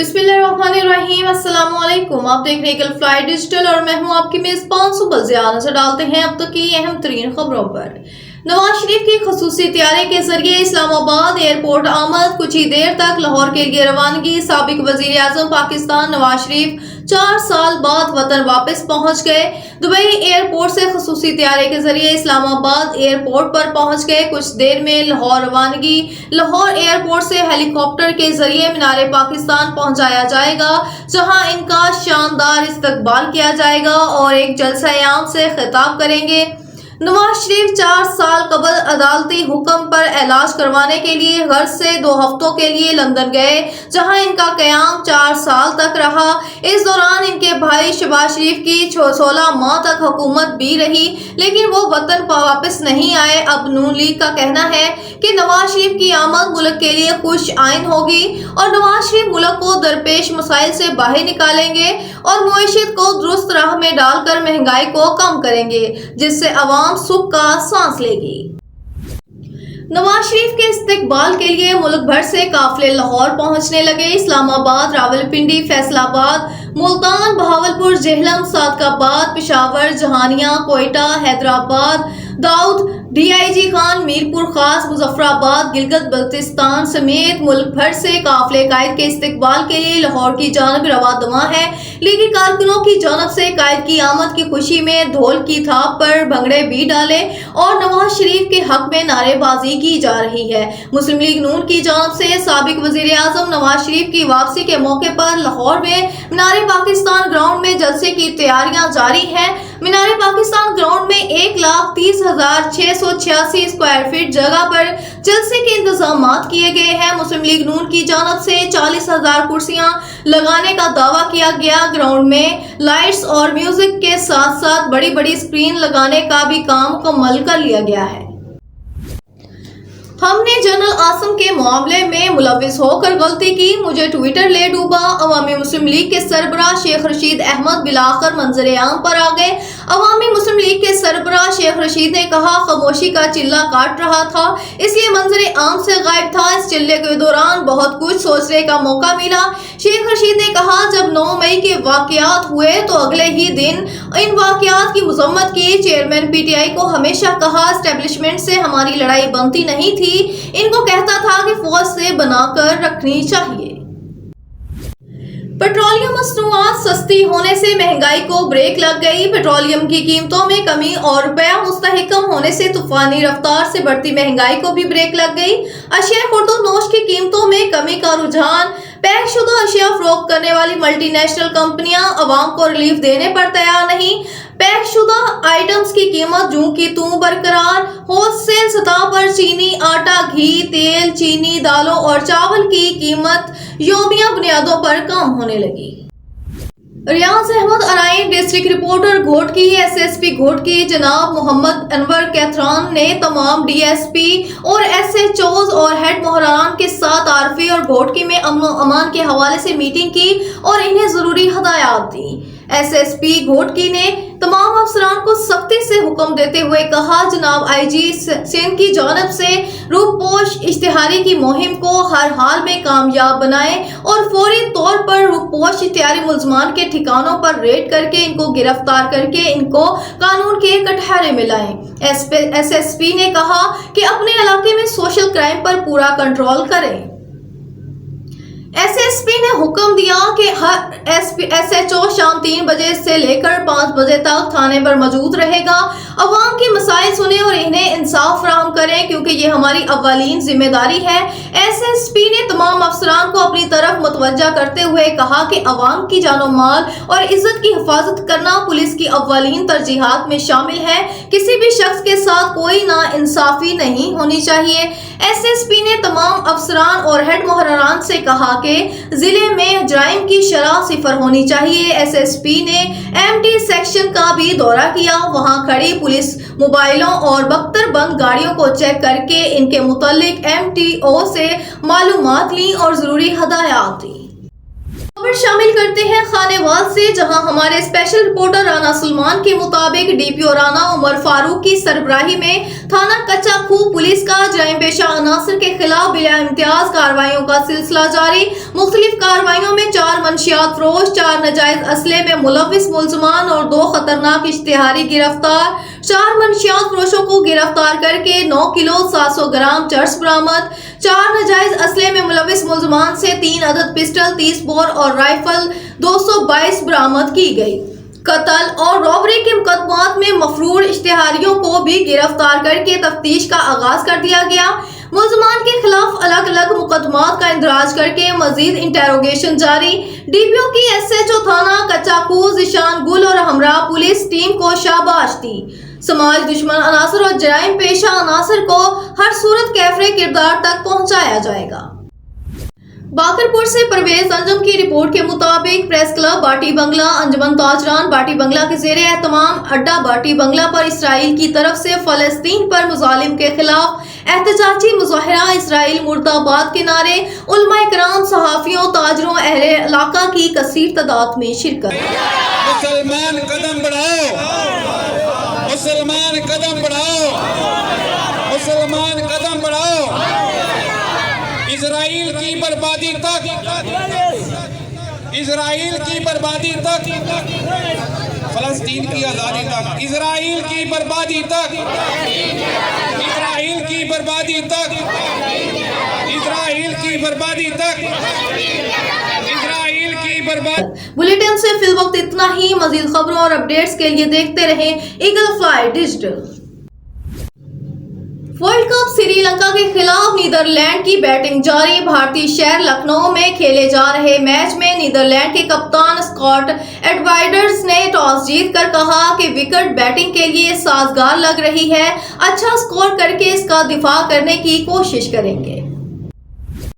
बिस्मिल्लाहिर्रहमानिर्रहीम। अस्सलाम वालेकुम। आप देख रहे हैं गल्फ फ्लाई डिजिटल और मैं हूं आपकी मेजबान सुबह ज़िया। नजर डालते हैं अब तक की अहम तरीन खबरों पर। नवाज शरीफ की खसूसी तैयारी के जरिए इस्लामाबाद एयरपोर्ट आमद। कुछ ही देर तक लाहौर के लिए रवानगी। साबिक वजीर आजम पाकिस्तान नवाज शरीफ 4 साल बाद वतन वापस पहुंच गए। दुबई एयरपोर्ट से खसूसी तैयारी के जरिए इस्लामाबाद एयरपोर्ट पर पहुंच गए। कुछ देर में लाहौर रवानगी। लाहौर एयरपोर्ट से हेलीकॉप्टर के जरिए मीनार पाकिस्तान पहुंचाया जाएगा, जहां इनका शानदार इस्तकबाल किया जाएगा और एक जलसा-ए-आम से खिताब करेंगे। नवाज शरीफ 4 साल कबल अदालती हुक्म पर इलाज करवाने के लिए घर से 2 हफ्तों के लिए लंदन गए, जहां इनका क़याम 4 साल तक रहा। इस दौरान इनके भाई शहबाज शरीफ की 16 माह तक हुकूमत भी रही, लेकिन वो वतन वापस नहीं आए। अब नून लीग का कहना है कि नवाज शरीफ की आमद मुल्क के लिए खुश आइन होगी और नवाज शरीफ मुल्क को दरपेश मसाइल से बाहर निकालेंगे और मुईशत को दुरुस्त राह में डालकर महंगाई को कम करेंगे, जिससे अवाम सुख का सांस लेगी। नवाज शरीफ के इस्तकबाल के लिए मुल्क भर से काफिले लाहौर पहुंचने लगे। इस्लामाबाद, रावलपिंडी, फैसलाबाद, मुल्तान, बहावलपुर, जेहलम, सादकाबाद, पेशावर, जहानिया, कोयटा, हैदराबाद, दाऊद, डीआईजी खान, मीरपुर खास, मुजफ्फराबाद, गिलगित बल्तिस्तान समेत मुल्क भर से काफिले कायद के इस्तकबाल के लिए लाहौर की जानब रवा दवा है। लीगी कारकुनों की जानब से कायद की आमद की खुशी में ढोल की थाप पर भंगड़े भी डाले और नवाज शरीफ के हक में नारेबाजी की जा रही है। मुस्लिम लीग नून की जानब से साबिक वजीर आजम नवाज शरीफ की वापसी के मौके पर लाहौर में मीनार पाकिस्तान ग्राउंड में जलसे की तैयारियां जारी हैं। मीनार पाकिस्तान ग्राउंड में 1,30,686 स्क्वायर फीट जगह पर जलसे के इंतजाम किए गए हैं। मुस्लिम लीग नून की जानब से 40,000 कुर्सियां लगाने का दावा किया गया। ग्राउंड में लाइट्स और म्यूजिक के साथ साथ बड़ी बड़ी स्क्रीन लगाने का भी काम मुकम्मल कर लिया गया है। हमने जनरल आसम के मामले में मुलविस होकर गलती की, मुझे ट्विटर ले डूबा। अवामी मुस्लिम लीग के सरबराह शेख रशीद अहमद बिलाखिर मंजर आम पर आ गए। अवामी मुस्लिम लीग के सरबराह शेख रशीद ने कहा, खामोशी का चिल्ला काट रहा था, इसलिए मंजर आम से गायब था। इस चिल्ले के दौरान बहुत कुछ सोचने का मौका मिला। शेख रशीद ने कहा, जब 9 मई के वाकयात हुए तो अगले ही दिन इन वाकयात की मजम्मत की। चेयरमैन पीटीआई को हमेशा कहा, एस्टेब्लिशमेंट से हमारी लड़ाई बनती नहीं थी, इनको कहता था कि फौज से बनाकर रखनी चाहिए। पेट्रोलियम मसनूआत सस्ती होने से महंगाई को ब्रेक लग गई। पेट्रोलियम की कीमतों में कमी और रुपया मुस्तहकम होने से तूफानी रफ्तार से बढ़ती महंगाई को भी ब्रेक लग गई। अशिया खुर्दोनोश की कीमतों में कमी का रुझान। पैकशुदा अशिया फरोख्त करने वाली मल्टीनेशनल कंपनियां अवाम को रिलीफ देने पर तैयार नहीं। पैकशुदा आइटम्स की कीमत जूं की तूं बरकरार। होलसेल सतह पर चीनी, आटा, घी, तेल, चीनी, दालों और चावल की कीमत यौमिया बुनियादों पर कम होने लगी। Riaz Ahmed Arain district reporter Ghotki. SSP Ghotki जनाब मोहम्मद अनवर कैथरान ने तमाम डीएसपी और एसएचओज और हेड मोहरान के साथ आरफी और घोटकी में अमन और अमान के हवाले से मीटिंग की और इन्हें जरूरी हदायत दी। एसएसपी घोटकी ने तमाम अफसरान को सख्ती से हुक्म देते हुए कहा, जनाब आईजी सिंध की जानब से रूपपोश इश्तिहारी की मुहिम को हर हाल में कामयाब बनाए और फौरी तौर पर रूपपोश इश्तिहारी मुलजमान के ठिकानों पर रेड करके इनको गिरफ्तार करके इनको कानून के कटहरे में लाएं। एसएसपी ने कहा कि अपने इलाके में सोशल क्राइम पर पूरा कंट्रोल करें। एसएसपी ने हुक्म दिया कि हर एसएचओ शाम 3 बजे से लेकर 5 बजे तक थाने पर मौजूद रहेगा। अवाम की मसाइल सुने और इन्हें इंसाफ फराहम करें, क्योंकि ये हमारी अव्वलीन जिम्मेदारी है। एसएसपी ने तमाम अफसरान को अपनी तरफ मुतवज्जा करते हुए कहा कि अवाम की जानो माल और इज्जत की हिफाजत करना पुलिस की अव्वलीन तरजीहात में शामिल है। किसी भी शख्स के साथ कोई नाइंसाफी नहीं होनी चाहिए। एसएसपी ने तमाम अफसरान और हेड मोहरान से कहा कि जिले में जराइम की शरह 0 होनी चाहिए। एसएसपी ने एमटी सेक्शन का भी दौरा किया, वहां खड़ी पुलिस मोबाइलों और बख्तरबंद गाड़ियों को चेक करके इनके मुतालिक एमटीओ से मालूमात ली और जरूरी हदायत दी। خبر شامل کرتے ہیں خانیوال سے، جہاں ہمارے اسپیشل رپورٹر رانا سلمان کے مطابق ڈی پی او رانا عمر فاروق کی سربراہی میں تھانہ کچا کھو پولیس کا جرائم پیشہ عناصر کے خلاف بلا امتیاز کارروائیوں کا سلسلہ جاری۔ مختلف کارروائیوں میں 4 منشیات فروش، 4 ناجائز اسلحے میں ملوث ملزمان اور 2 خطرناک اشتہاری گرفتار۔ 4 منشیات فروشوں کو گرفتار کر کے 9 کلو 700 گرام چرس برآمد۔ 4 ناجائز اسلحے میں ملوث ملزمان سے 3 عدد پسٹل، 30 بور اور رائفل 222 برآمد کی گئی۔ قتل اور رابری کے مقدمات میں مفرور اشتہاریوں کو بھی گرفتار کر کے تفتیش کا آغاز کر دیا گیا۔ ملزمان کے خلاف الگ الگ مقدمات کا اندراج کر کے مزید انٹروگیشن جاری۔ ڈی پی او کی ایس ایچ او تھانہ کچا کھو ذیشان گل اور ہمراہ پولیس ٹیم کو شاباش دی۔ سماج دشمن عناصر اور جرائم پیشہ عناصر کو ہر صورت کیفر کردار تک پہنچایا جائے گا۔ باقرپور سے پرویز انجم کی رپورٹ کے مطابق پریس کلب باٹی بنگلہ، انجمن تاجران باٹی بنگلہ کے زیر اہتمام اڈا باٹی بنگلہ پر اسرائیل کی طرف سے فلسطین پر مظالم کے خلاف احتجاجی مظاہرہ، اسرائیل مرد آباد کے نعرے، علماء کرام، صحافیوں، تاجروں، اہل علاقہ کی کثیر تعداد میں شرکت۔ مسلمان قدم بڑھاؤ، مسلمان قدم بڑھاؤ، مسلمان قدم بڑھاؤ، اسرائیل کی بربادی تک، اسرائیل کی بربادی تک، فلسطین کی آزادی تک، اسرائیل کی بربادی تک، اسرائیل کی بربادی تک، اسرائیل کی بربادی تک، اسرائیل کی بربادی۔ بلیٹن سے فی الوقت اتنا ہی۔ مزید خبروں اور اپڈیٹس کے لیے دیکھتے رہیں eagle fly digital. World cup Sri Lanka کے خلاف نیدرلینڈ کی بیٹنگ جاری۔ بھارتی شہر لکھنؤ میں کھیلے جا رہے میچ میں نیدرلینڈ کے کپتان اسکاٹ ایڈوائزرز نے ٹاس جیت کر کہا کہ وکٹ بیٹنگ کے لیے سازگار لگ رہی ہے، اچھا سکور کر کے اس کا دفاع کرنے کی کوشش کریں گے۔